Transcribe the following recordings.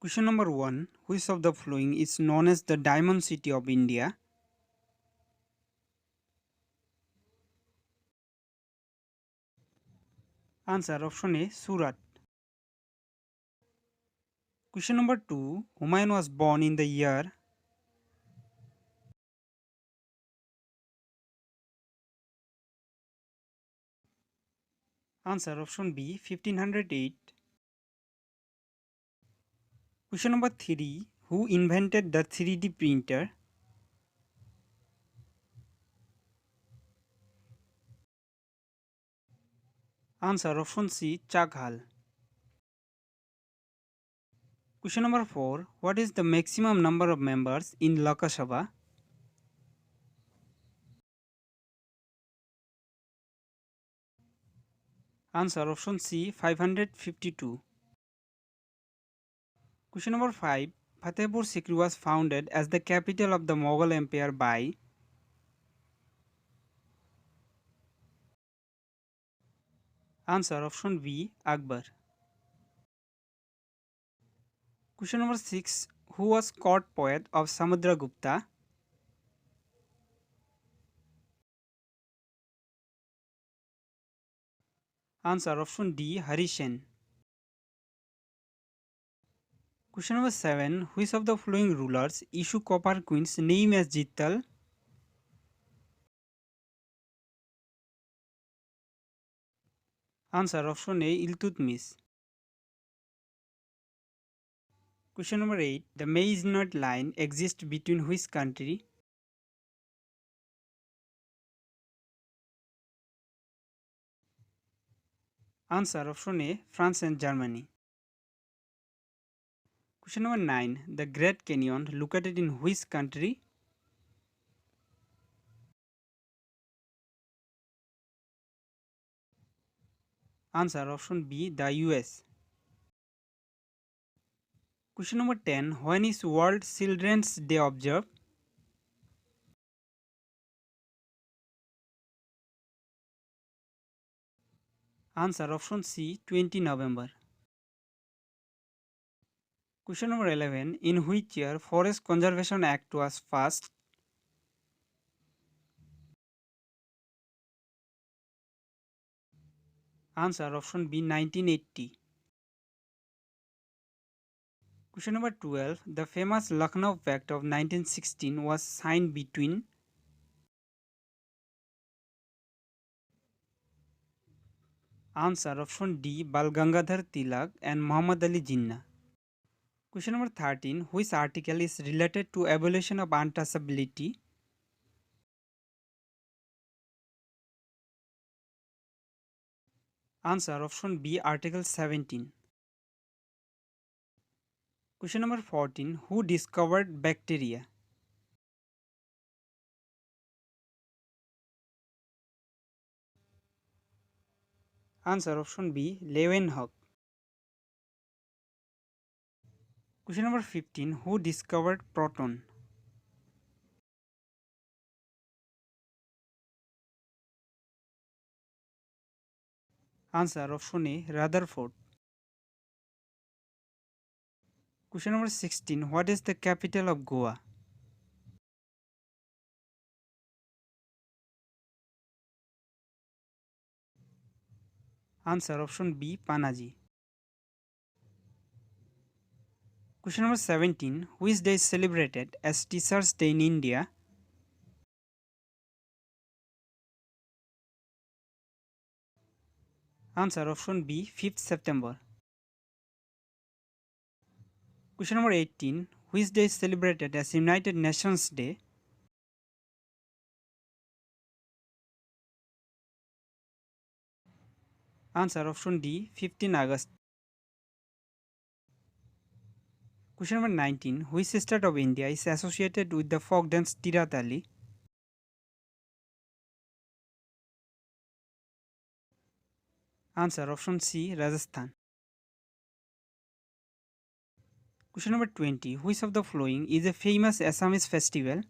Question number 1. Which of the following is known as the Diamond City of India? Answer option A. Surat. Question number 2. Humayun was born in the year. Answer option B. 1508. Question number 3. Who invented the 3D printer? Answer option C. Chaghal. Question number 4. What is the maximum number of members in Lok Sabha? Answer option C. 552. Question number 5. Fatehpur Sikri was founded as the capital of the Mughal Empire by. Answer option B. Akbar. Question number 6. Who was court poet of Samudragupta? Answer option D. Harishen. Question number 7. Which of the following rulers issue copper coins name as Jittal? Answer option A. Iltutmish. Question number 8. The maginot line exists between which country? Answer option A. France and Germany. Question number 9. The Great Canyon located in which country? Answer option B. The US. Question number 10. When is World Children's Day observed? Answer option C. 20 November. Question number 11. In which year Forest Conservation Act was passed? Answer option B. 1980. Question number 12. The famous Lucknow Pact of 1916 was signed between. Answer option D. Bal Gangadhar Tilak and Muhammad Ali Jinnah. Question number 13. Which article is related to abolition of untouchability? Answer option B. Article 17. Question number 14. Who discovered bacteria? Answer option B. Leeuwenhoek. Question number 15. Who discovered proton? Answer option A. Rutherford. Question number 16. What is the capital of Goa? Answer option B. Panaji. Question number 17. Which day is celebrated as Teachers' Day in India? Answer option B. 5th September. Question number 18. Which day is celebrated as United Nations Day? Answer option D. 15 August. Question number 19. Which state of India is associated with the folk dance Tiratali? Answer option C. Rajasthan. Question number 20. Which of the following is a famous Assamese festival?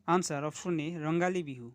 Answer option A. Rangali Bihu.